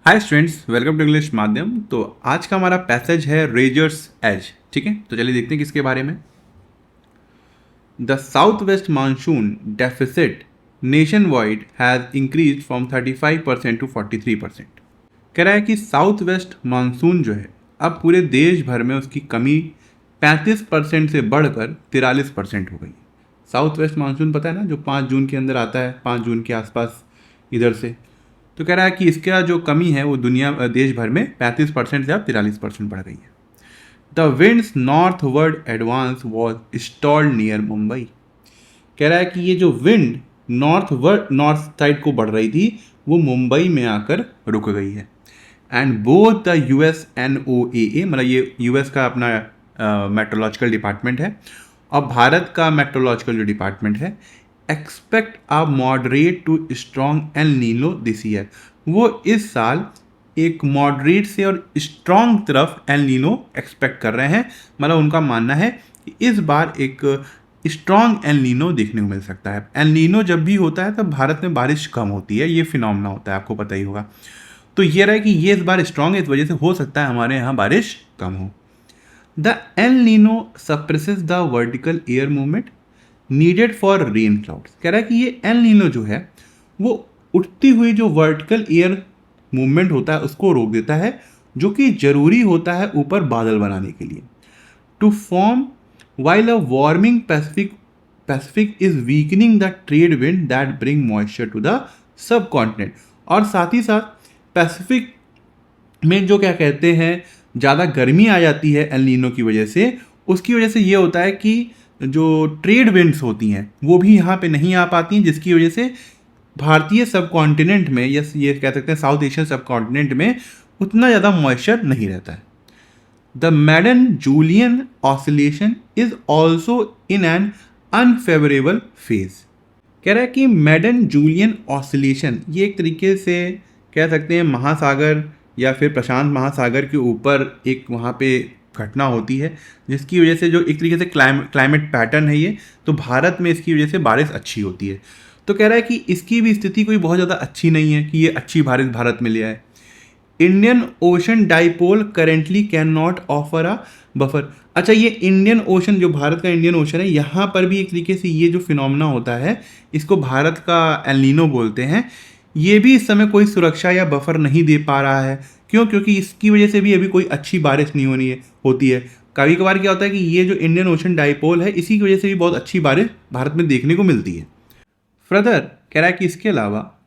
Hi students, welcome to English Madhyam. तो आज का हमारा पैसेज है रेजर्स एज। ठीक है, तो चलिए देखते हैं किसके बारे में। The south west monsoon deficit nationwide has increase from 35% to 43%। कह रहा है कि साउथ वेस्ट मानसून जो है अब पूरे देश भर में उसकी कमी 35% से बढ़कर 43% हो गई। साउथ वेस्ट मानसून पता है ना, जो 5 जून के अंदर आता है, 5 जून के आसपास इधर से। तो कह रहा है कि इसका जो कमी है वो देश भर में 35% से अब 43% बढ़ गई है। The winds north word advance was stalled near Mumbai. कह रहा है कि ये जो विंड नॉर्थ साइड को बढ़ रही थी वो मुंबई में आकर रुक गई है। And both the US NOAA, मतलब ये यूएस का अपना मेट्रोलॉजिकल डिपार्टमेंट है, और भारत का मेट्रोलॉजिकल जो डिपार्टमेंट है, expect a moderate to strong El Nino this year. वो इस साल एक मॉडरेट से और स्ट्रॉन्ग तरफ एल नीनो एक्सपेक्ट कर रहे हैं। मतलब उनका मानना है कि इस बार एक स्ट्रॉन्ग एल नीनो देखने को मिल सकता है। एल नीनो जब भी होता है तब भारत में बारिश कम होती है, ये फिनोमेना होता है, आपको पता ही होगा। तो ये रहा है कि ये इस बार स्ट्रॉन्ग है, इस वजह से हो सकता है हमारे यहाँ बारिश कम हो। The El Nino suppresses the vertical air movement needed for rain clouds. कह रहा है कि ये एल नीनो जो है वो उठती हुई जो वर्टिकल एयर मूवमेंट होता है उसको रोक देता है, जो कि जरूरी होता है ऊपर बादल बनाने के लिए। To form while a warming Pacific is weakening the trade wind that bring moisture to the subcontinent. और साथ ही साथ पैसिफिक में जो क्या कहते हैं ज़्यादा गर्मी आ जाती है एल नीनो की वजह से, उसकी वजह से ये होता है कि जो ट्रेड विंड्स होती हैं वो भी यहाँ पे नहीं आ पाती हैं, जिसकी वजह से भारतीय सब कॉन्टिनेंट में, या ये कह सकते हैं साउथ एशियन सब कॉन्टिनेंट में उतना ज़्यादा मॉइस्चर नहीं रहता है। The Madden Julian oscillation is also in an unfavourable phase. कह रहा है कि मैडन जूलियन ऑसिलेशन ये एक तरीके से कह सकते हैं महासागर या फिर प्रशांत महासागर के ऊपर एक वहाँ पे घटना होती है, जिसकी वजह से जो एक तरीके से क्लाइमेट पैटर्न है ये, तो भारत में इसकी वजह से बारिश अच्छी होती है। तो कह रहा है कि इसकी भी स्थिति कोई बहुत ज़्यादा अच्छी नहीं है कि ये अच्छी बारिश भारत में ले आए। Indian ocean dipole currently can not offer a buffer. अच्छा, ये इंडियन ओशन, जो भारत का इंडियन ओशन है, यहाँ पर भी एक तरीके से ये जो फिनोमेना होता है इसको भारत का एल नीनो बोलते हैं। ये भी इस समय कोई सुरक्षा या बफर नहीं दे पा रहा है। क्यों? क्योंकि इसकी वजह से भी अभी कोई अच्छी बारिश नहीं होती है। कभी कभार क्या होता है कि ये जो इंडियन ओशन डाइपोल है इसी की वजह से भी बहुत अच्छी बारिश भारत में देखने को मिलती है। फर्दर कह रहा है कि इसके अलावा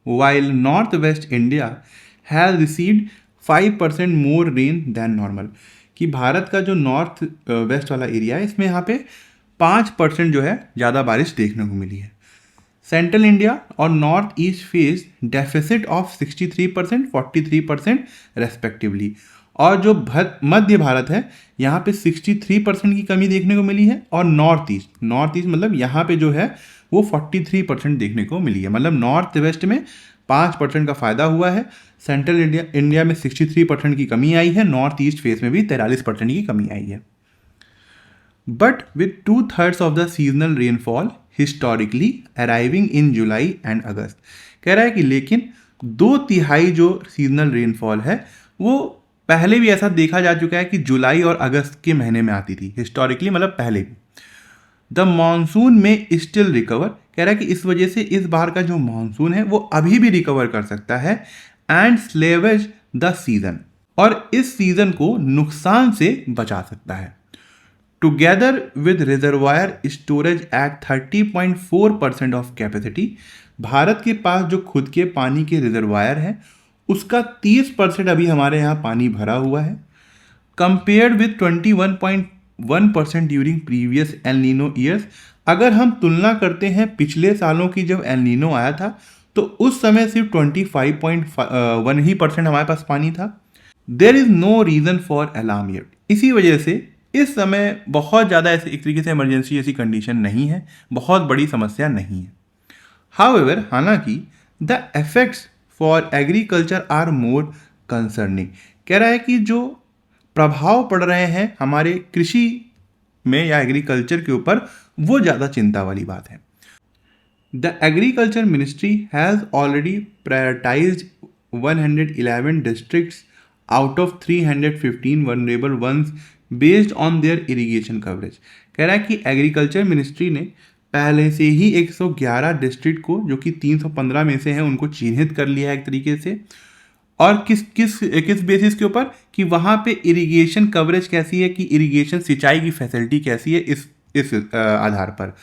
while northwest India has received 5% more rain than normal, कि भारत का जो नॉर्थ वेस्ट वाला एरिया है इसमें यहाँ पे 5% जो है ज़्यादा बारिश देखने को मिली है। सेंट्रल इंडिया और north east face deficit of 63% 43% respectively. और जो मध्य भारत है यहाँ पे 63% की कमी देखने को मिली है, और नॉर्थ ईस्ट मतलब यहाँ पे जो है वो 43% देखने को मिली है। मतलब नॉर्थ वेस्ट में 5% का फायदा हुआ है, सेंट्रल इंडिया में 63% की कमी आई है, नॉर्थ ईस्ट फेस में भी 43% की कमी आई है। But with 2/3 of the seasonal rainfall historically arriving in July and August. कह रहा है कि लेकिन 2/3 जो सीजनल रेनफॉल है वो पहले भी ऐसा देखा जा चुका है कि जुलाई और अगस्त के महीने में आती थी, हिस्टोरिकली मतलब पहले भी। द मानसून में स्टिल रिकवर। कह रहा है कि इस वजह से इस बार का जो मानसून है वो अभी भी रिकवर कर सकता है एंड स्लेवेज द सीजन, और इस सीजन को नुकसान से बचा सकता है। Together with reservoir storage at 30.4% of capacity. Bharat के पास जो खुद के पानी के रिजर्वायर हैं उसका 30% अभी हमारे यहाँ पानी भरा हुआ है, compared with 21.1% during previous El Nino years. अगर हम तुलना करते हैं पिछले सालों की, जब एल नीनो आया था तो उस समय सिर्फ 25.1% हमारे पास पानी था। There is no reason for alarm yet. इसी वजह से इस समय बहुत ज़्यादा ऐसे एक तरीके से इमरजेंसी ऐसी कंडीशन नहीं है, बहुत बड़ी समस्या नहीं है। हाउएवर, हालांकि the effects for agriculture are more concerning. कह रहा है कि जो प्रभाव पड़ रहे हैं हमारे कृषि में या एग्रीकल्चर के ऊपर वो ज़्यादा चिंता वाली बात है। The agriculture ministry has already prioritised 111 districts out of 315 vulnerable ones based on their irrigation coverage। कह रहा है कि एग्रीकल्चर मिनिस्ट्री ने पहले से ही 111 डिस्ट्रिक्ट को, जो कि 315 में से हैं, उनको चिन्हित कर लिया है एक तरीके से। और किस किस किस बेसिस के ऊपर, कि वहाँ पे इरिगेशन कवरेज कैसी है, कि इरिगेशन सिंचाई की फैसिलिटी कैसी है, इस आधार पर।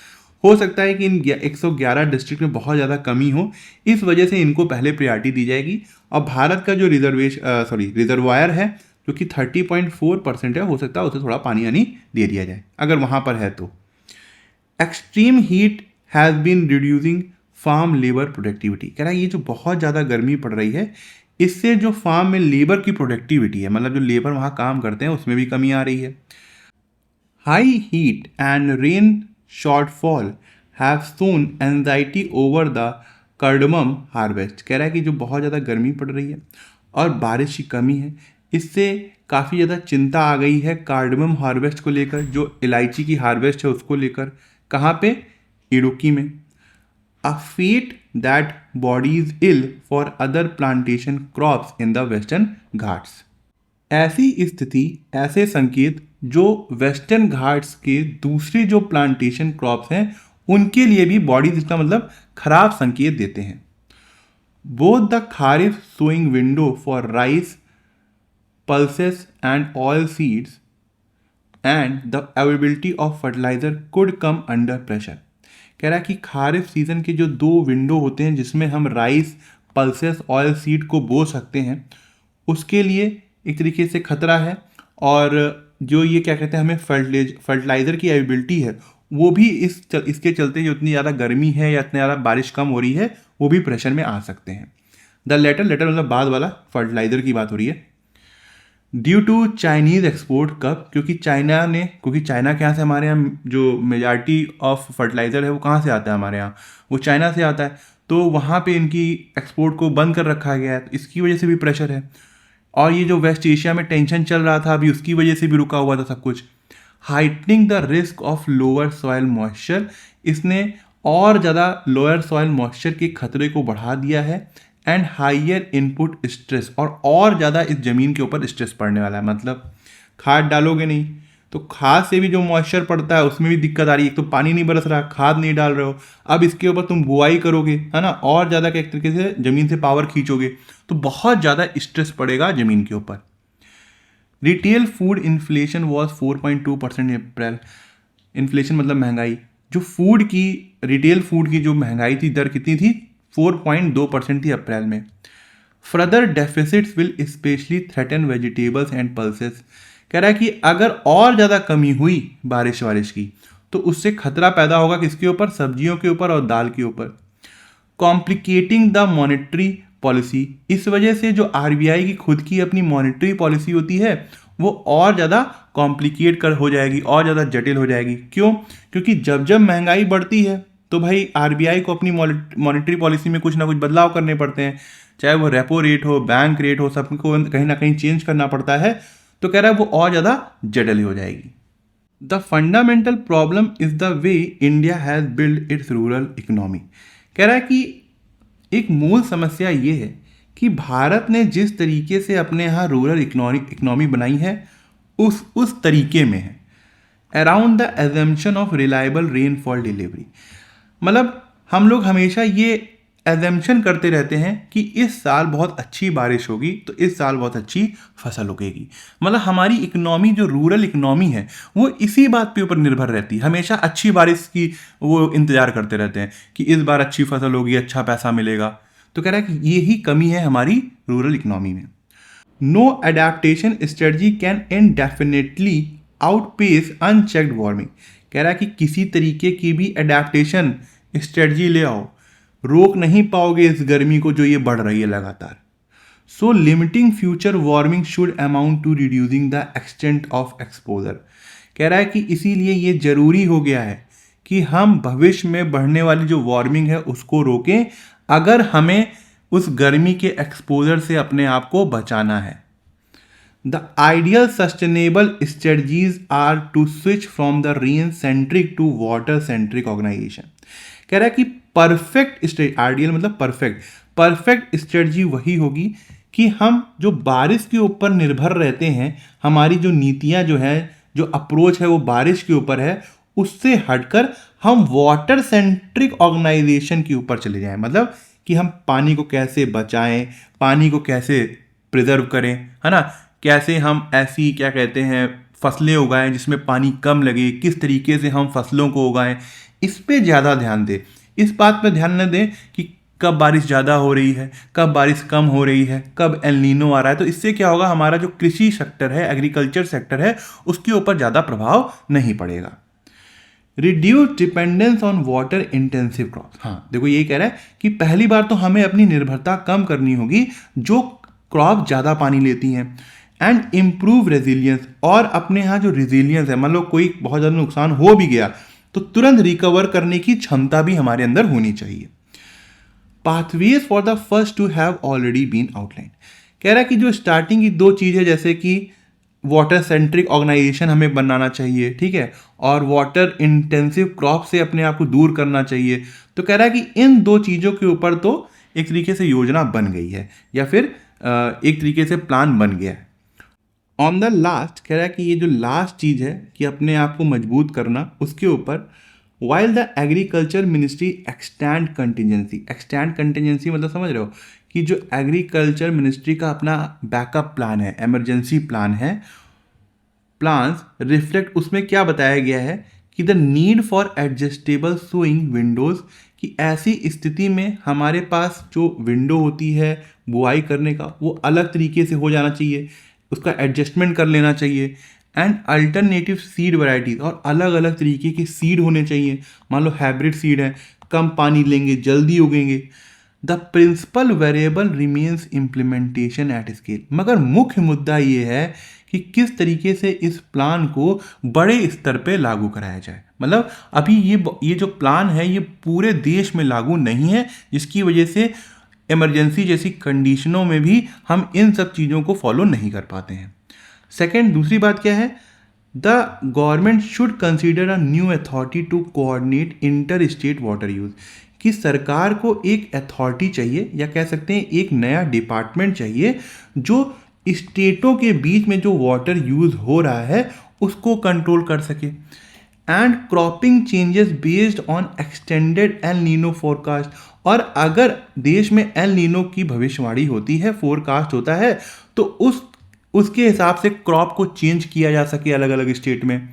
हो सकता है कि इन 111 डिस्ट्रिक्ट में बहुत ज़्यादा कमी हो, इस वजह से इनको पहले प्रायोरिटी दी जाएगी। और भारत का जो रिजर्वायर है, जो कि 30.4% है, हो सकता है उसे थोड़ा पानी यानी दे दिया जाए अगर वहाँ पर है तो। Extreme heat has been reducing farm labour productivity. कह रहा है ये जो बहुत ज़्यादा गर्मी पड़ रही है, इससे जो फार्म में लेबर की प्रोडक्टिविटी है, मतलब जो लेबर वहाँ काम करते हैं, उसमें भी कमी आ रही है। High heat and rain shortfall have sown anxiety over the cardamom harvest. कह रहा है कि जो बहुत ज़्यादा गर्मी पड़ रही है और बारिश की कमी है, इससे काफ़ी ज़्यादा चिंता आ गई है कार्डमम हार्वेस्ट को लेकर, जो इलायची की हार्वेस्ट है उसको लेकर। कहाँ पे? इडुक्की में। A feat that bodies ill for other plantation crops in the western Ghats. ऐसी स्थिति, ऐसे संकेत जो वेस्टर्न घाट्स के दूसरे जो प्लांटेशन क्रॉप्स हैं उनके लिए भी बॉडीज, इसका मतलब खराब संकेत देते हैं। Both the kharif sowing window for rice pulses and oil seeds and the availability of fertilizer could come under pressure। कह रहा है कि खारिफ सीजन के जो 2 विंडो होते हैं जिसमें हम राइस, पल्सेस, ऑयल सीड को बो सकते हैं, उसके लिए एक तरीके से खतरा है। और जो ये क्या कहते हैं, हमें फर्टिलाइज़र की अवेलेबिलिटी है, वो भी इसके चलते जो इतनी ज़्यादा गर्मी है या इतनी ज़्यादा बारिश कम हो रही है, वो भी प्रेशर में आ सकते हैं। द लेटर मतलब बाद वाला फर्टिलाइज़र की बात हो रही है। Due to Chinese export. कब? क्योंकि चाइना के यहाँ से हमारे यहाँ जो मेजॉरिटी ऑफ फर्टिलाइज़र है वो कहाँ से आता है, हमारे यहाँ वो चाइना से आता है। तो वहाँ पे इनकी एक्सपोर्ट को बंद कर रखा गया है, तो इसकी वजह से भी प्रेशर है। और ये जो वेस्ट एशिया में टेंशन चल रहा था अभी, उसकी वजह से भी रुका हुआ था सब कुछ। Heightening the risk of lower soil moisture. इसने और ज़्यादा लोअर सॉइल मॉइस्चर के खतरे को बढ़ा दिया है। एंड हाइयर इनपुट स्ट्रेस, और ज़्यादा इस ज़मीन के ऊपर स्ट्रेस पड़ने वाला है। मतलब खाद डालोगे नहीं तो खाद से भी जो मॉइस्चर पड़ता है उसमें भी दिक्कत आ रही है। एक तो पानी नहीं बरस रहा, खाद नहीं डाल रहे हो, अब इसके ऊपर तुम बुआई करोगे, है ना, और ज़्यादा एक तरीके से ज़मीन से पावर खींचोगे, तो बहुत ज़्यादा स्ट्रेस पड़ेगा ज़मीन के ऊपर। Retail food inflation was 4.2% April. Inflation मतलब महंगाई। जो फूड की, रिटेल फूड की जो महंगाई थी, दर कितनी थी? 4.2% थी अप्रैल में। Further deficits will specially threaten vegetables and pulses. कह रहा है कि अगर और ज़्यादा कमी हुई बारिश की, तो उससे खतरा पैदा होगा किसके ऊपर? सब्जियों के ऊपर और दाल के ऊपर। Complicating the monetary policy. इस वजह से जो आरबीआई की खुद की अपनी मॉनेटरी पॉलिसी होती है वो और ज़्यादा कॉम्प्लिकेट हो जाएगी, और ज़्यादा जटिल हो जाएगी। क्यों? क्योंकि जब महंगाई बढ़ती है तो भाई आरबीआई को अपनी मॉनेटरी पॉलिसी में कुछ ना कुछ बदलाव करने पड़ते हैं, चाहे वो रेपो रेट हो, बैंक रेट हो, सबको कहीं ना कहीं चेंज करना पड़ता है। तो कह रहा है वो और ज़्यादा जटिल हो जाएगी। The fundamental problem is the way India has build its rural economy. कह रहा है कि एक मूल समस्या ये है कि भारत ने जिस तरीके से अपने यहाँ रूरल इकोनॉमी बनाई है उस तरीके में है। Around the assumption of reliable rainfall delivery. मतलब हम लोग हमेशा ये एजम्पशन करते रहते हैं कि इस साल बहुत अच्छी बारिश होगी तो इस साल बहुत अच्छी फसल उगेगी। मतलब हमारी इकोनॉमी, जो रूरल इकोनॉमी है, वो इसी बात पे ऊपर निर्भर रहती है। हमेशा अच्छी बारिश की वो इंतज़ार करते रहते हैं कि इस बार अच्छी फसल होगी, अच्छा पैसा मिलेगा। तो कह रहा है कि यही कमी है हमारी रूरल इकोनॉमी में। No adaptation strategy can indefinitely outpace unchecked warming. कह रहा है कि किसी तरीके की भी अडेप्टेशन स्ट्रेटजी ले आओ, रोक नहीं पाओगे इस गर्मी को जो ये बढ़ रही है लगातार। So limiting future warming should amount to reducing the extent of exposure. कह रहा है कि इसीलिए ये जरूरी हो गया है कि हम भविष्य में बढ़ने वाली जो वार्मिंग है उसको रोकें, अगर हमें उस गर्मी के एक्सपोजर से अपने आप को बचाना है। The ideal sustainable strategies are to switch from the rain centric to water centric organisation. कह रहा है कि परफेक्ट, आइडियल मतलब परफेक्ट, परफेक्ट स्ट्रेटजी वही होगी कि हम जो बारिश के ऊपर निर्भर रहते हैं, हमारी जो नीतियां जो है, जो अप्रोच है वो बारिश के ऊपर है, उससे हटकर हम वाटर सेंट्रिक ऑर्गेनाइजेशन के ऊपर चले जाएं। मतलब कि हम पानी को कैसे बचाएं, पानी को कैसे प्रिजर्व करें, है ना, कैसे हम ऐसी क्या कहते हैं फसलें उगाएं जिसमें पानी कम लगे, किस तरीके से हम फसलों को उगाएं, इस पे ज़्यादा ध्यान दें। इस बात पर ध्यान न दें कि कब बारिश ज़्यादा हो रही है, कब बारिश कम हो रही है, कब एल नीनो आ रहा है। तो इससे क्या होगा, हमारा जो कृषि सेक्टर है, एग्रीकल्चर सेक्टर है, उसके ऊपर ज़्यादा प्रभाव नहीं पड़ेगा। Reduce dependence on water intensive crops. हाँ देखो, ये कह रहा है कि पहली बार तो हमें अपनी निर्भरता कम करनी होगी जो क्रॉप ज़्यादा पानी लेती हैं। एंड इम्प्रूव रेजिलियंस, और अपने यहाँ जो रेजिलियंस है, मान लो कोई बहुत ज़्यादा नुकसान हो भी गया तो तुरंत रिकवर करने की क्षमता भी हमारे अंदर होनी चाहिए। Pathways for the first two have already been outline. कह रहा है कि जो स्टार्टिंग की दो चीज़ें, जैसे कि वाटर सेंट्रिक ऑर्गेनाइजेशन हमें बनाना चाहिए, ठीक है, और वाटर इंटेंसिव क्रॉप से अपने आप को दूर करना चाहिए। तो कह रहा है कि इन दो चीज़ों के ऊपर तो एक तरीके से योजना बन गई है, या फिर एक तरीके से प्लान बन गया है। ऑन द लास्ट, कह रहा है कि ये जो लास्ट चीज़ है कि अपने आप को मजबूत करना, उसके ऊपर while the agriculture ministry extend contingency मतलब समझ रहे हो कि जो एग्रीकल्चर मिनिस्ट्री का अपना बैकअप प्लान है, इमरजेंसी प्लान है, प्लान्स रिफ्लेक्ट, उसमें क्या बताया गया है कि the need for adjustable sowing windows, कि ऐसी स्थिति में हमारे पास जो विंडो होती है बुआई करने का, वो अलग तरीके से हो जाना चाहिए, उसका एडजस्टमेंट कर लेना चाहिए। एंड अल्टरनेटिव सीड वैरायटीज, और अलग अलग तरीके के सीड होने चाहिए। मान लो हाइब्रिड सीड है, कम पानी लेंगे, जल्दी उगेंगे। The principal variable remains implementation at scale, मगर मुख्य मुद्दा ये है कि किस तरीके से इस प्लान को बड़े स्तर पे लागू कराया जाए। मतलब अभी ये जो प्लान है ये पूरे देश में लागू नहीं है, जिसकी वजह से इमरजेंसी जैसी कंडीशनों में भी हम इन सब चीज़ों को फॉलो नहीं कर पाते हैं। सेकेंड, दूसरी बात क्या है, the government should consider a new authority to coordinate interstate water use, कि सरकार को एक अथॉरिटी चाहिए, या कह सकते हैं एक नया डिपार्टमेंट चाहिए जो स्टेटों के बीच में जो वाटर यूज हो रहा है उसको कंट्रोल कर सके। And cropping changes based on extended El Nino forecast, और अगर देश में एल नीनो की भविष्यवाणी होती है, फोरकास्ट होता है, तो उसके हिसाब से क्रॉप को चेंज किया जा सके अलग अलग स्टेट में।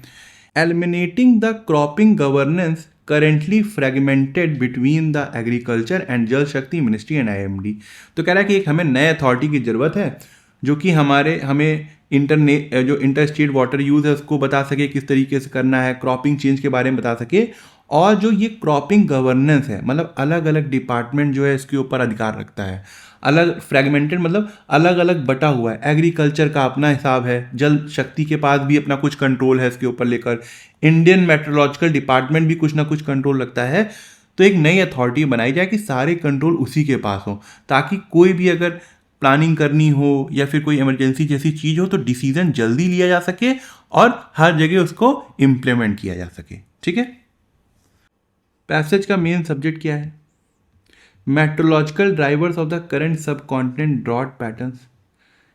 Eliminating the cropping governance currently fragmented between the agriculture and जल शक्ति मिनिस्ट्री एंड IMD। तो कह रहा है कि एक हमें नए अथॉरिटी की ज़रूरत है जो कि हमें जो इंटर स्टेट वाटर यूज़ है उसको बता सके किस तरीके से करना है, क्रॉपिंग चेंज के बारे में बता सके, और जो ये क्रॉपिंग गवर्नेंस है, मतलब अलग अलग डिपार्टमेंट जो है इसके ऊपर अधिकार रखता है। अलग फ्रेगमेंटेड मतलब अलग अलग बटा हुआ है। एग्रीकल्चर का अपना हिसाब है, जल शक्ति के पास भी अपना कुछ कंट्रोल है इसके ऊपर लेकर, इंडियन मेट्रोलॉजिकल डिपार्टमेंट भी कुछ ना कुछ कंट्रोल रखता है। तो एक नई अथॉरिटी बनाई जाए कि सारे कंट्रोल उसी के पास हो, ताकि कोई भी अगर प्लानिंग करनी हो या फिर कोई इमरजेंसी जैसी चीज़ हो तो डिसीजन जल्दी लिया जा सके और हर जगह उसको इम्प्लीमेंट किया जा सके। ठीक है। पैसेज का मेन सब्जेक्ट क्या है? Meteorological drivers of the current subcontinent drought patterns.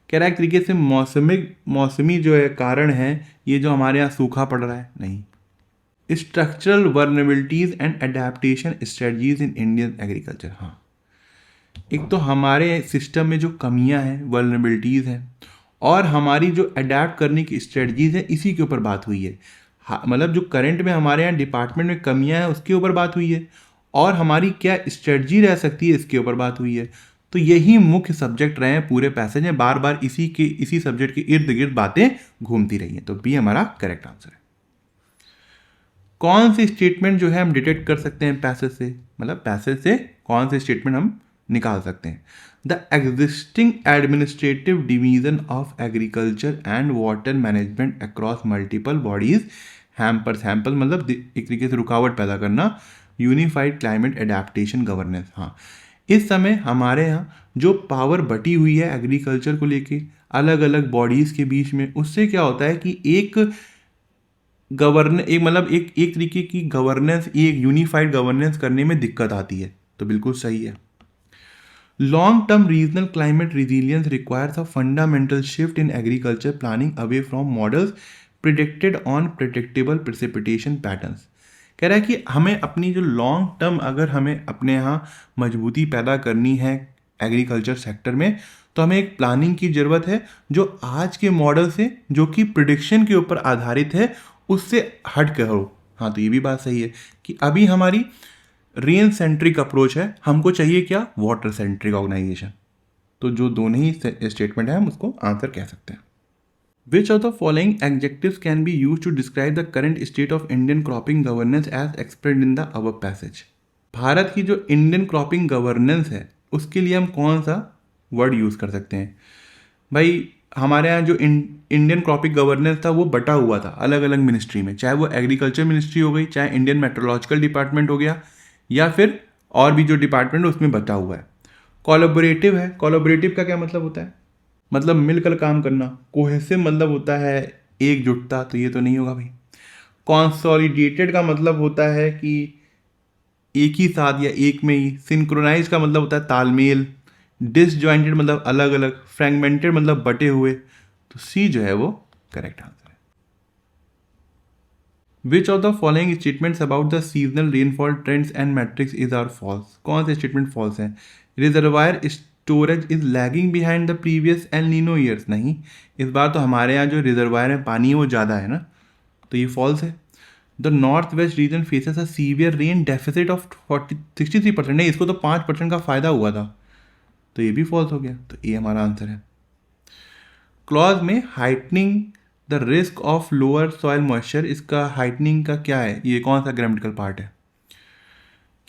कह रहा है एक तरीके से मौसमी जो है कारण है ये जो हमारे यहाँ सूखा पड़ रहा है, नहीं। Structural vulnerabilities and adaptation strategies in Indian agriculture. हाँ, एक तो हमारे सिस्टम में जो कमियां हैं, वर्नेबिलिटीज हैं, और हमारी जो अडेप्ट करने की स्ट्रेटजीज है, इसी के ऊपर बात हुई है। मतलब जो करंट में हमारे यहाँ डिपार्टमेंट में कमियां हैं उसके ऊपर बात हुई है, और हमारी क्या स्ट्रेटजी रह सकती है इसके ऊपर बात हुई है। तो यही मुख्य सब्जेक्ट रहे हैं पूरे पैसेज में, बार बार इसी सब्जेक्ट के इर्द गिर्द बातें घूमती रही हैं। तो बी हमारा करेक्ट आंसर है। कौन सी स्टेटमेंट जो है हम डिटेक्ट कर सकते हैं पैसेज से, मतलब पैसेज से कौन से स्टेटमेंट हम निकाल सकते हैं? The existing administrative division of agriculture and water management across multiple bodies hampers मतलब एक तरीके से रुकावट पैदा करना यूनिफाइड क्लाइमेट एडेप्टेशन गवर्नेंस। हाँ, इस समय हमारे यहाँ जो पावर बटी हुई है एग्रीकल्चर को लेके अलग अलग बॉडीज़ के बीच में, उससे क्या होता है कि एक तरीके की गवर्नेंस, एक यूनिफाइड गवर्नेंस करने में दिक्कत आती है। तो बिल्कुल सही है। Long term regional climate resilience requires a fundamental shift in agriculture planning away from models predicted on predictable precipitation patterns. कह रहा है कि हमें अपनी जो लॉन्ग टर्म अगर हमें अपने यहाँ मजबूती पैदा करनी है एग्रीकल्चर सेक्टर में, तो हमें एक प्लानिंग की ज़रूरत है जो आज के मॉडल से, जो कि प्रिडिक्शन के ऊपर आधारित है, उससे हट कर हो। हाँ, तो ये भी बात सही है कि अभी हमारी रेन सेंट्रिक अप्रोच है, हमको चाहिए क्या, वाटर सेंट्रिक ऑर्गेनाइजेशन। तो जो दोनों ही स्टेटमेंट है हम उसको आंसर कह सकते हैं। Which of the following adjectives can be use to describe the current state of Indian cropping governance as expressed in the above passage. Bharat की जो इंडियन क्रॉपिंग गवर्नेंस है उसके लिए हम कौन सा वर्ड यूज़ कर सकते हैं? भाई हमारे यहाँ जो इंडियन क्रॉपिंग गवर्नेंस था वो बटा हुआ था अलग अलग मिनिस्ट्री में, चाहे वो एग्रीकल्चर मिनिस्ट्री हो गई, चाहे इंडियन मेट्रोलॉजिकल डिपार्टमेंट हो गया, या फिर और भी जो डिपार्टमेंट है उसमें बटा हुआ है। कोलैबोरेटिव है, कोलैबोरेटिव का क्या मतलब होता है? मतलब मिलकर काम करना। कोहेसिव मतलब होता है एकजुटता, तो ये तो नहीं होगा भाई। कॉन्सोलिडेटेड का मतलब होता है कि एक ही साथ या एक में ही। सिंक्रोनाइज का मतलब होता है तालमेल। डिसजॉइंटेड मतलब अलग अलग। फ्रेगमेंटेड मतलब बटे हुए। तो सी जो है वो करेक्ट आंसर है। Which of the following statements about the seasonal rainfall trends and matrix is are false? कौन से स्टेटमेंट फॉल्स हैं? Reservoir storage is lagging behind the previous El Nino years. नहीं, इस बार तो हमारे यहाँ जो रिजर्वायर है पानी है वो ज़्यादा है ना, तो ये फॉल्स है। The north west region faces a severe rain deficit of 63%। नहीं, इसको तो 5% का फ़ायदा हुआ था, तो ये भी फॉल्स हो गया। तो ये हमारा आंसर है। क्लॉज में heightening the risk of lower soil moisture, इसका हाइटनिंग का क्या है? ये कौन सा ग्रामेटिकल पार्ट है?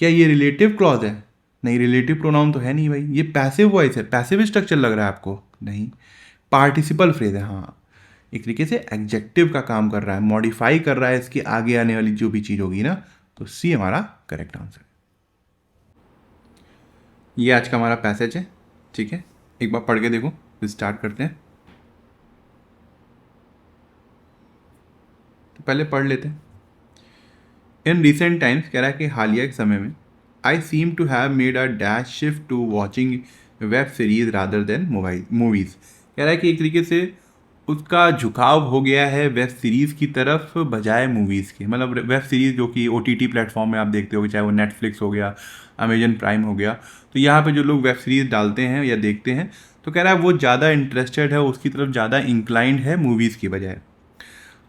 क्या ये रिलेटिव क्लॉज है? नहीं, रिलेटिव प्रोनाउन तो है नहीं भाई, ये पैसिव वॉइस है। पैसिव स्ट्रक्चर लग रहा है आपको? नहीं, पार्टिसिपल फ्रेज है। हाँ, एक तरीके से एडजेक्टिव का काम कर रहा है, मॉडिफाई कर रहा है इसकी आगे आने वाली जो भी चीज़ होगी ना। तो सी हमारा करेक्ट आंसर है। ये आज का हमारा पैसेज है, ठीक है, एक बार पढ़ के देखो, फिर स्टार्ट करते हैं। तो पहले पढ़ लेते हैं। इन रिसेंट टाइम्स, कह रहा है कि हालिया के समय में, I seem to have made a dash shift to watching web series rather than movies. कह रहा है कि एक तरीके से उसका झुकाव हो गया है वेब सीरीज़ की तरफ बजाय मूवीज़ के। मतलब वेब सीरीज़ जो कि OTT प्लेटफॉर्म में आप देखते हो, चाहे वो नेटफ्लिक्स हो गया, अमेजन प्राइम हो गया, तो यहाँ पे जो लोग वेब सीरीज़ डालते हैं या देखते हैं, तो कह रहा है वो ज़्यादा इंटरेस्टेड है, उसकी तरफ ज़्यादा इंक्लाइंड है मूवीज़ की बजाय।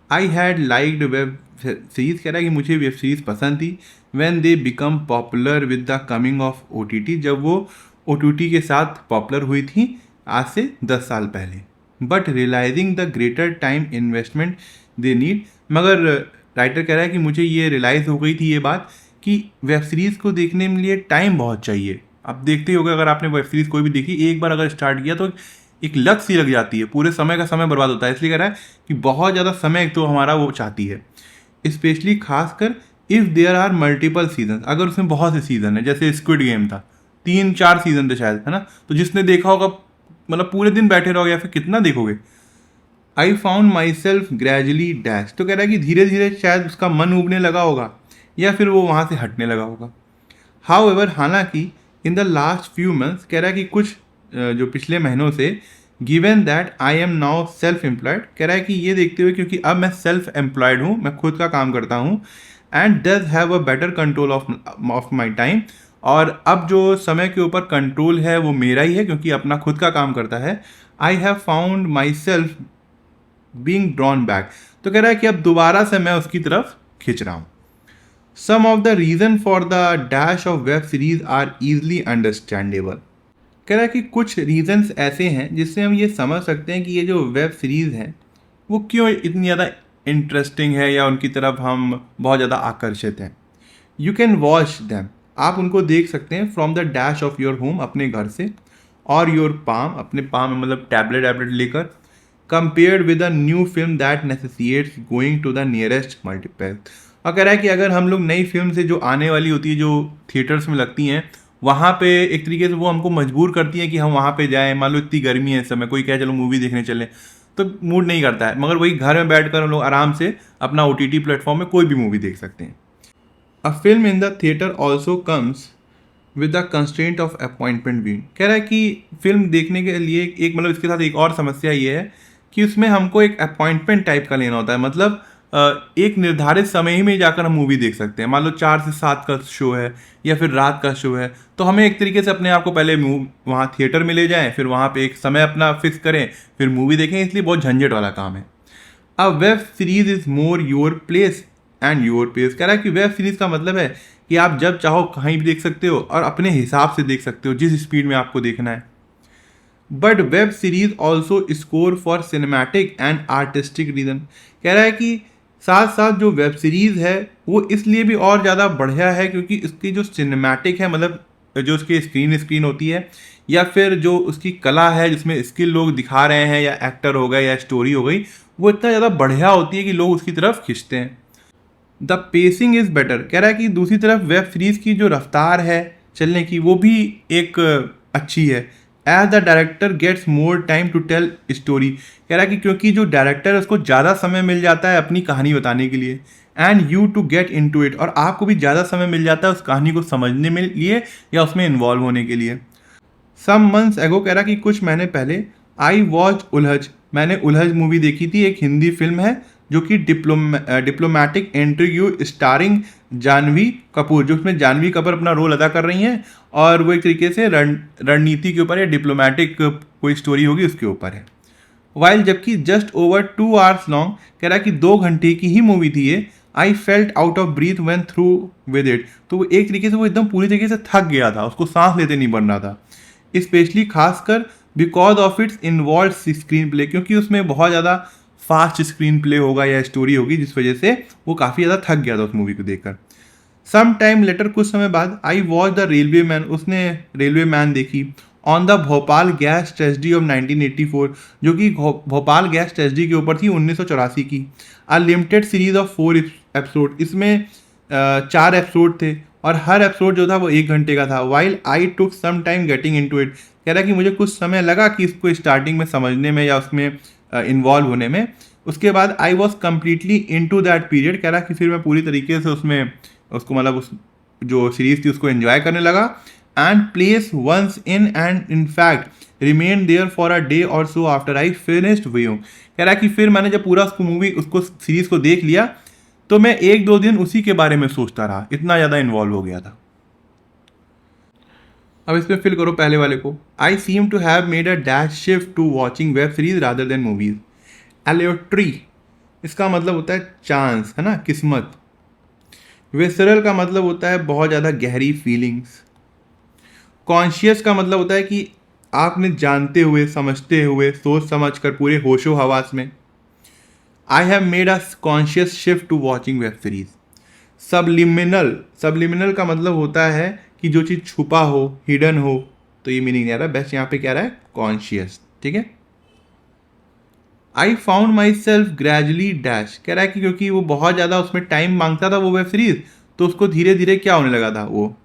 I had liked web series, कह रहा है कि मुझे वेब सीरीज़ पसंद थी, when they become popular with the coming of OTT, जब वो OTT के साथ पॉपुलर हुई थी आज से 10 साल पहले। But realising the greater time investment they need, मगर राइटर कह रहा है कि मुझे ये रियलाइज़ हो गई थी ये बात कि वेब सीरीज़ को देखने के लिए टाइम बहुत चाहिए। आप देखते ही होगे, अगर आपने वेब सीरीज़ कोई भी देखी, एक बार अगर स्टार्ट किया तो एक लत सी लग जाती है, पूरे समय का समय बर्बाद होता है। इसलिए कह रहा है कि बहुत ज़्यादा समय तो हमारा वो चाहती है, स्पेशली खासकर if there are multiple season, अगर उसमें बहुत से सीज़न है। जैसे स्क्विड गेम था, 3-4 सीज़न थे शायद, है ना, तो जिसने देखा होगा मतलब पूरे दिन बैठे रहोगे या फिर कितना देखोगे। I found my self gradually dash, तो कह रहा है कि धीरे धीरे शायद उसका मन उबने लगा होगा या फिर वो वहाँ से हटने लगा होगा। हाउ एवर, हालांकि in the last few months, कह रहा है कि कुछ जो पिछले महीनों से, given that I am now self employed, कह रहा है कि ये देखते हुए क्योंकि अब मैं सेल्फ एम्प्लॉयड हूँ, मैं खुद का काम करता हूँ, and does have a better control of my time, और अब जो समय के ऊपर कंट्रोल है वो मेरा ही है क्योंकि अपना खुद का काम करता है। I have found my self being drawn back, तो कह रहा है कि अब दोबारा से मैं उसकी तरफ खिंच रहा हूँ। Some of the reason for the dash of web series are easily understandable, कह रहा है कि कुछ रीजंस ऐसे हैं जिससे हम ये समझ सकते हैं कि ये जो वेब सीरीज़ हैं वो क्यों इतनी ज़्यादा इंटरेस्टिंग है या उनकी तरफ हम बहुत ज़्यादा आकर्षित हैं। यू कैन वॉच दैम, आप उनको देख सकते हैं from the dash of your home, अपने घर से, और योर पाम, अपने पाम में मतलब टैबलेट लेकर, compared with a new film that necessitates going to the nearest multiplex. और कह रहा है कि अगर हम लोग नई फिल्म से जो आने वाली होती है, जो थिएटर्स में लगती हैं, वहाँ पे एक तरीके से वो हमको मजबूर करती है कि हम वहाँ पे जाएं। मान लो इतनी गर्मी है इस समय, कोई कहे चलो मूवी देखने चलें, तो मूड नहीं करता है, मगर वही घर में बैठकर हम लोग आराम से अपना OTT प्लेटफॉर्म में कोई भी मूवी देख सकते हैं। A film in the theatre also comes with the constraint of appointment view. कह रहा है कि फिल्म देखने के लिए एक मतलब इसके साथ एक और समस्या ये है कि उसमें हमको एक अपॉइंटमेंट टाइप का लेना होता है। मतलब एक निर्धारित समय ही में जाकर हम मूवी देख सकते हैं। मान लो 4 से 7 का शो है या फिर रात का शो है, तो हमें एक तरीके से अपने आप को पहले वहाँ थिएटर में ले जाएं, फिर वहाँ पे एक समय अपना फिक्स करें, फिर मूवी देखें, इसलिए बहुत झंझट वाला काम है। अब web series is more your place and your pace. कह रहा है कि वेब सीरीज का मतलब है कि आप जब चाहो कहीं भी देख सकते हो और अपने हिसाब से देख सकते हो, जिस स्पीड में आपको देखना है। But web series also score for cinematic and artistic reason. कह रहा है कि साथ साथ जो वेब सीरीज है वो इसलिए भी और ज़्यादा बढ़िया है क्योंकि इसकी जो सिनेमैटिक है, मतलब जो उसकी स्क्रीन होती है या फिर जो उसकी कला है जिसमें स्किल लोग दिखा रहे हैं, या एक्टर हो गए या स्टोरी हो गई, वो इतना ज़्यादा बढ़िया होती है कि लोग उसकी तरफ खींचते हैं। The pacing is better. कह रहा है कि दूसरी तरफ वेब सीरीज़ की जो रफ्तार है चलने की वो भी एक अच्छी है। As the director gets more time to tell story. कह रहा है कि क्योंकि जो डायरेक्टर है उसको ज़्यादा समय मिल जाता है अपनी कहानी बताने के लिए, and you too get into it, और आपको भी ज़्यादा समय मिल जाता है उस कहानी को समझने में लिए या उसमें इन्वॉल्व होने के लिए। सम मंथ्स एगो, कह रहा कि कुछ महीने पहले, आई वॉच उलझ, मैंने उलझ मूवी देखी थी। एक हिंदी फिल्म है जो कि diplomatic interview starring Janhvi Kapoor, जो उसमें जानवी कपूर अपना रोल अदा कर रही हैं, और वो एक तरीके से रणनीति के ऊपर या डिप्लोमैटिक कोई स्टोरी होगी उसके ऊपर है। वाइल जबकि जस्ट ओवर 2 आवर्स लॉन्ग, कह रहा है कि 2 घंटे की ही मूवी थी ये। I felt out of breath went through with it. तो वो एक तरीके से वो एकदम पूरी तरीके से थक गया था, उसको सांस लेते नहीं बन रहा था। स्पेशली खासकर because of its involve screen play, क्योंकि उसमें बहुत ज़्यादा फास्ट स्क्रीन प्ले होगा या स्टोरी होगी, जिस वजह से वो काफ़ी ज़्यादा थक गया था उस मूवी को देखकर। सम टाइम लेटर, कुछ समय बाद, I watch the railway man, उसने रेलवे मैन देखी। On the Bhopal gas tragedy of 1984, जो कि भोपाल गैस ट्रेजेडी के ऊपर थी 1984 की। A limited series of 4 episode, इसमें 4 एपिसोड थे और हर एपिसोड जो था वो 1 घंटे का था। While I took some time getting into it. कह रहा है कि मुझे कुछ समय लगा कि इसको स्टार्टिंग में समझने में या उसमें इन्वॉल्व होने में। उसके बाद I was completely into that period. कह रहा कि फिर मैं पूरी तरीके से उसमें उसको मतलब उस जो सीरीज थी उसको एंजॉय करने लगा। And place once in and in fact remain there for a day और so after I finished viewing. कह रहा है कि फिर मैंने जब पूरा उसको सीरीज को देख लिया तो मैं 1-2 दिन उसी के बारे में सोचता रहा, इतना ज़्यादा इन्वॉल्व हो गया था। अब इसमें फिल करो पहले वाले को। I seem to have made a dash shift to watching web series rather than movies. एलियोट्री, इसका मतलब होता है चांस, है ना, किस्मत। विसरल का मतलब होता है बहुत ज़्यादा गहरी फीलिंग्स। कॉन्शियस का मतलब होता है कि आपने जानते हुए, समझते हुए, सोच समझ कर, पूरे होशो हवास में। I have made a conscious shift to watching web series. Subliminal का मतलब होता है कि जो चीज़ छुपा हो, हिडन हो, तो ये मीनिंग नहीं आ रहा, बेस्ट यहाँ पे क्या रहा है, कॉन्शियस। ठीक है। I found my self gradually dash, कह रहा है कि क्योंकि वो बहुत ज़्यादा उसमें टाइम मांगता था वो वेब सीरीज, तो उसको धीरे धीरे क्या होने लगा था, वो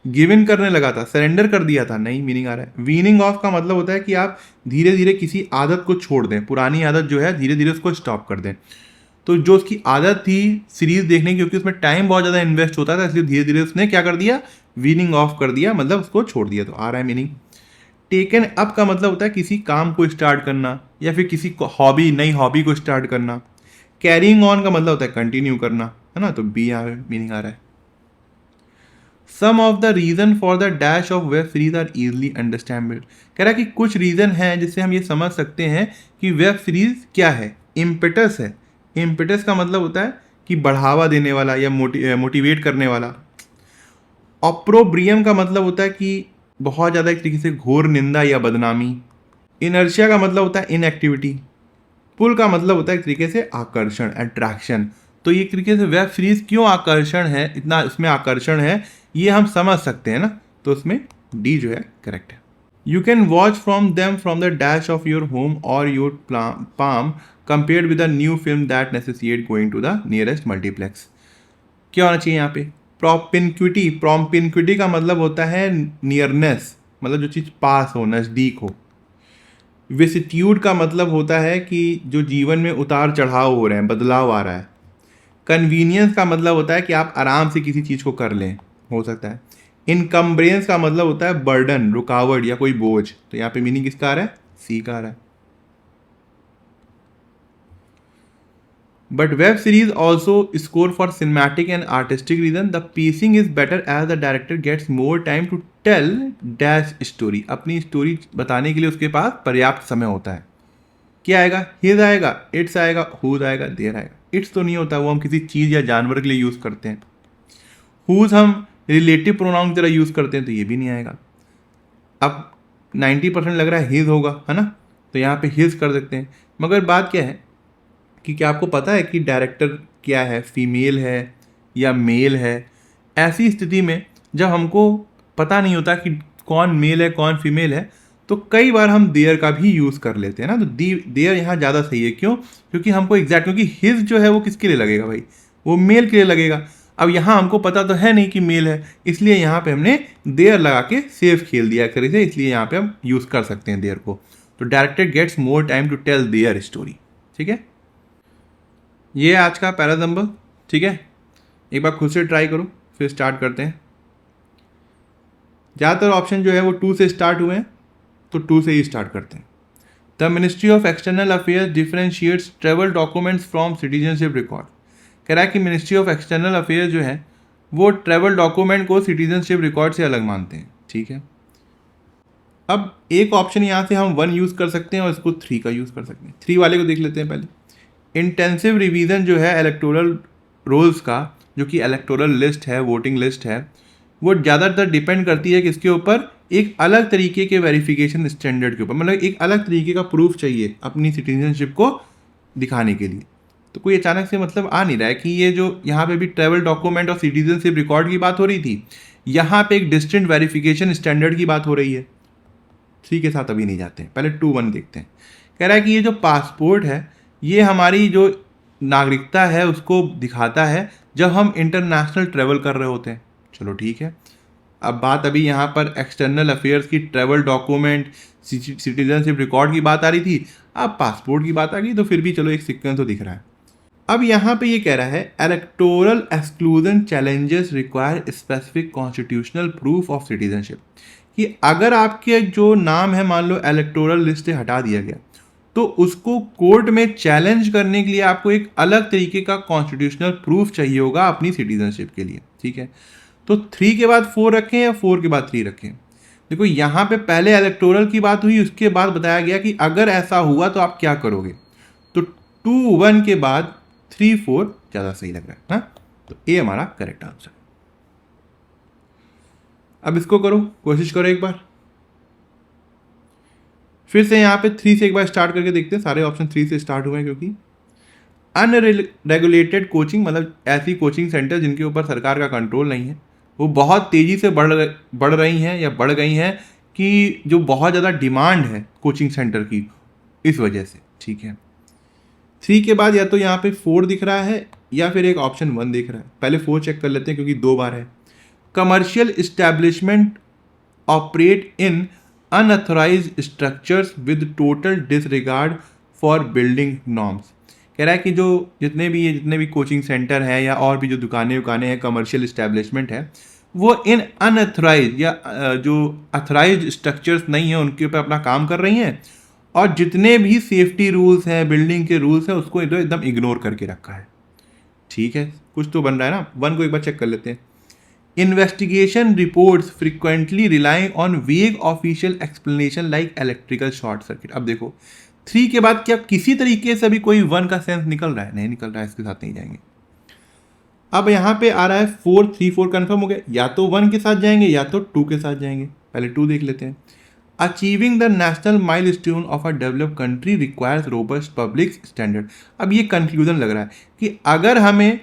गिव इन करने लगा था, सरेंडर कर दिया था। नहीं, मीनिंग आ रहा है। वीनिंग ऑफ का मतलब होता है कि आप धीरे धीरे किसी आदत को छोड़ दें, पुरानी आदत जो है धीरे धीरे उसको स्टॉप कर दें। तो जो उसकी आदत थी सीरीज देखने की, क्योंकि उसमें टाइम बहुत ज़्यादा इन्वेस्ट होता था, इसलिए धीरे धीरे उसने क्या कर दिया, वीनिंग ऑफ कर दिया, मतलब उसको छोड़ दिया। तो आ रहा है मीनिंग। टेकन अप का मतलब होता है किसी काम को स्टार्ट करना या फिर किसी हॉबी, नई हॉबी को स्टार्ट करना। कैरिंग ऑन का मतलब होता है कंटिन्यू करना, है ना, तो बी यहाँ पे मीनिंग आ रहा है। Some of the reason for the dash of web series are easily understandable. कह रहा है कि कुछ रीजन हैं जिससे हम ये समझ सकते हैं कि वेब सीरीज क्या है। इम्पेटस है। इम्पेटस का मतलब होता है कि बढ़ावा देने वाला या मोटिवेट करने वाला। ऑप्रोब्रियम का मतलब होता है कि बहुत ज़्यादा एक तरीके से घोर निंदा या बदनामी। इनर्शिया का मतलब होता है इनएक्टिविटी। पुल का मतलब होता है एक तरीके से आकर्षण, अट्रैक्शन। तो ये एक तरीके से वेब सीरीज क्यों आकर्षण है, इतना इसमें आकर्षण है, ये हम समझ सकते हैं ना। तो उसमें डी जो है करेक्ट है। You can watch from them from the dash of your home और your palm compared with a new film that necessitate going to the nearest multiplex. क्या होना चाहिए यहाँ पे, प्रॉपिनक्विटी। प्रॉपिनक्विटी का मतलब होता है नियरनेस, मतलब जो चीज़ पास हो, नज़दीक हो। विसिट्यूड का मतलब होता है कि जो जीवन में उतार चढ़ाव हो रहे हैं, बदलाव आ रहा है। कन्वीनियंस का मतलब होता है कि आप आराम से किसी चीज़ को कर लें, हो सकता है। इनकम्ब्रेंस का मतलब होता है बर्डन, रुकावट या कोई बोझ। तो यहाँ पे मीनिंग किसका आ रहा है? सी का आ रहा है। But web series also score for cinematic and artistic reason. The pacing is better as the director gets more time to tell dash story. अपनी स्टोरी बताने के लिए उसके पास पर्याप्त समय होता है। क्या आएगा? हिज आएगा, इट्स आएगा, हुज आएगा, देयर आएगा। इट्स तो नहीं होता, वो हम किसी चीज़ या जानवर के लिए यूज़ करते हैं। हुज हम रिलेटिव प्रोनाउन की तरह यूज़ करते हैं, तो ये भी नहीं आएगा। अब 90% लग रहा है हिज होगा, है ना, तो यहाँ पे हिज कर सकते हैं। मगर बात क्या है कि क्या आपको पता है कि डायरेक्टर क्या है, फीमेल है या मेल है? ऐसी स्थिति में जब हमको पता नहीं होता कि कौन मेल है कौन फीमेल है, तो कई बार हम देयर का भी यूज़ कर लेते हैं ना। तो देयर यहाँ ज़्यादा सही है। क्यों? क्योंकि हमको एग्जैक्ट, क्योंकि हिज जो है वो किसके लिए लगेगा भाई? वो मेल के लिए लगेगा। अब यहाँ हमको पता तो है नहीं कि मेल है, इसलिए यहाँ पे हमने देयर लगा के सेफ खेल दिया एक तरह से, इसलिए यहाँ पे हम यूज़ कर सकते हैं देयर को। तो director gets more time to tell their story. ठीक है, ये है आज का पैरा नंबर। ठीक है, एक बार खुद से ट्राई करो, फिर स्टार्ट करते हैं। ज़्यादातर ऑप्शन जो है वो 2 से स्टार्ट हुए हैं, तो 2 से ही स्टार्ट करते हैं। The ministry of external affairs differentiates travel documents from citizenship record. कह रहा है कि मिनिस्ट्री ऑफ एक्सटर्नल अफेयर्स जो है वो ट्रेवल डॉक्यूमेंट को सिटीजनशिप रिकॉर्ड से अलग मानते हैं। ठीक है, अब एक ऑप्शन यहाँ से हम 1 यूज़ कर सकते हैं और इसको 3 का यूज़ कर सकते हैं। 3 वाले को देख लेते हैं पहले। इंटेंसिव रिवीजन जो है इलेक्टोरल रोल्स का, जो कि इलेक्टोरल लिस्ट है, वोटिंग लिस्ट है, वो ज़्यादातर डिपेंड करती है किसके ऊपर? एक अलग तरीके के वेरिफिकेशन स्टैंडर्ड के ऊपर। मतलब एक अलग तरीके का प्रूफ चाहिए अपनी सिटीजनशिप को दिखाने के लिए। तो कोई अचानक से मतलब आ नहीं रहा है कि ये जो यहाँ पे भी ट्रैवल डॉक्यूमेंट और सिटीजनशिप रिकॉर्ड की बात हो रही थी, यहाँ पे एक डिस्टेंट वेरिफिकेशन स्टैंडर्ड की बात हो रही है। 3 के साथ अभी नहीं जाते हैं, पहले 2-1 देखते हैं। कह रहा है कि ये जो पासपोर्ट है ये हमारी जो नागरिकता है उसको दिखाता है जब हम इंटरनेशनल ट्रैवल कर रहे होते हैं। चलो ठीक है, अब बात अभी यहाँ पर एक्सटर्नल अफेयर्स की, ट्रैवल डॉक्यूमेंट, सिटीजनशिप रिकॉर्ड की बात आ रही थी, अब पासपोर्ट की बात आ गई, तो फिर भी चलो एक सिक्वेंस तो दिख रहा है। अब यहाँ पे ये कह रहा है electoral exclusion challenges require specific constitutional proof of citizenship, कि अगर आपके जो नाम है मान लो इलेक्टोरल लिस्ट से हटा दिया गया, तो उसको कोर्ट में चैलेंज करने के लिए आपको एक अलग तरीके का कॉन्स्टिट्यूशनल प्रूफ चाहिए होगा अपनी सिटीजनशिप के लिए। ठीक है, तो 3 के बाद 4 रखें या 4 के बाद 3 रखें? देखो यहाँ पे पहले इलेक्टोरल की बात हुई, उसके बाद बताया गया कि अगर ऐसा हुआ तो आप क्या करोगे। तो 2-1 के बाद 3-4 ज़्यादा सही लग रहा है ना, तो ए हमारा करेक्ट आंसर। अब इसको करो, कोशिश करो एक बार फिर से। यहाँ पे 3 से एक बार स्टार्ट करके देखते हैं। सारे ऑप्शन 3 से स्टार्ट हुए हैं, क्योंकि अनरेगुलेटेड कोचिंग मतलब ऐसी कोचिंग सेंटर जिनके ऊपर सरकार का कंट्रोल नहीं है, वो बहुत तेज़ी से बढ़ रही हैं या बढ़ गई हैं, कि जो बहुत ज़्यादा डिमांड है कोचिंग सेंटर की इस वजह से। ठीक है, 3 के बाद या तो यहाँ पे 4 दिख रहा है या फिर एक ऑप्शन 1 दिख रहा है। पहले 4 चेक कर लेते हैं क्योंकि 2 बार है। Commercial establishment operate in unauthorised structures with total disregard for building norms. कह रहा है कि जो जितने भी कोचिंग सेंटर हैं या और भी जो दुकानें हैं, कमर्शियल इस्टेब्लिशमेंट है, वो इन अनऑथराइज या जो अथराइज स्ट्रक्चर्स नहीं है उनके ऊपर अपना काम कर रही हैं, और जितने भी सेफ्टी रूल्स हैं, बिल्डिंग के रूल्स हैं, उसको एकदम इग्नोर करके रखा है। ठीक है, कुछ तो बन रहा है ना। 1 को एक बार चेक कर लेते हैं। Investigation reports frequently rely on vague official explanation like electrical short circuit. अब देखो 3 के बाद क्या किसी तरीके से भी कोई 1 का सेंस निकल रहा है? नहीं निकल रहा है, इसके साथ नहीं जाएंगे। अब यहाँ पे आ रहा है 4, 3, 4 कन्फर्म हो गया, या तो 1 के साथ जाएंगे या तो 2 के साथ जाएंगे। पहले 2 देख लेते हैं। Achieving the national milestone of a developed country requires robust public standard. अब ये कंक्लूजन लग रहा है कि अगर हमें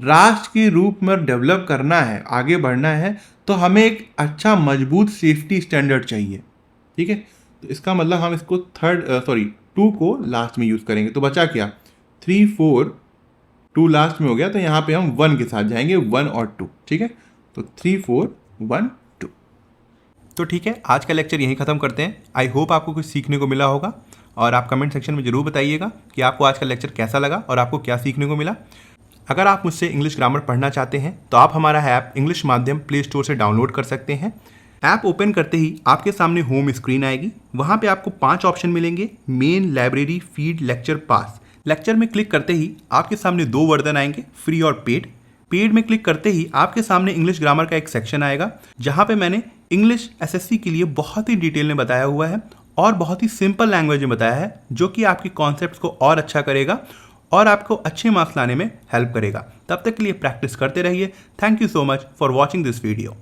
राष्ट्र के रूप में डेवलप करना है, आगे बढ़ना है, तो हमें एक अच्छा मजबूत सेफ्टी स्टैंडर्ड चाहिए। ठीक है, तो इसका मतलब हम इसको 2 को लास्ट में यूज़ करेंगे। तो बचा क्या? 3, 4, 2 लास्ट में हो गया, तो यहाँ पे हम 1 के साथ जाएंगे, 1 और 2। ठीक है, तो 3, 4, 1, 2। तो ठीक है, आज का लेक्चर यहीं ख़त्म करते हैं। आई होप आपको कुछ सीखने को मिला होगा, और आप कमेंट सेक्शन में ज़रूर बताइएगा कि आपको आज का लेक्चर कैसा लगा और आपको क्या सीखने को मिला। अगर आप मुझसे इंग्लिश ग्रामर पढ़ना चाहते हैं तो आप हमारा ऐप इंग्लिश माध्यम प्ले स्टोर से डाउनलोड कर सकते हैं। ऐप ओपन करते ही आपके सामने होम स्क्रीन आएगी। वहाँ पे आपको 5 ऑप्शन मिलेंगे, मेन, लाइब्रेरी, फीड, लेक्चर, पास। लेक्चर में क्लिक करते ही आपके सामने 2 वर्जन आएंगे, फ्री और पेड। पेड में क्लिक करते ही आपके सामने इंग्लिश ग्रामर का एक सेक्शन आएगा जहाँ पे मैंने इंग्लिश एसएससी के लिए बहुत ही डिटेल में बताया हुआ है और बहुत ही सिंपल लैंग्वेज में बताया है, जो कि आपके कॉन्सेप्ट्स को और अच्छा करेगा और आपको अच्छे मार्क्स लाने में हेल्प करेगा। तब तक के लिए प्रैक्टिस करते रहिए। Thank you so much for watching this video.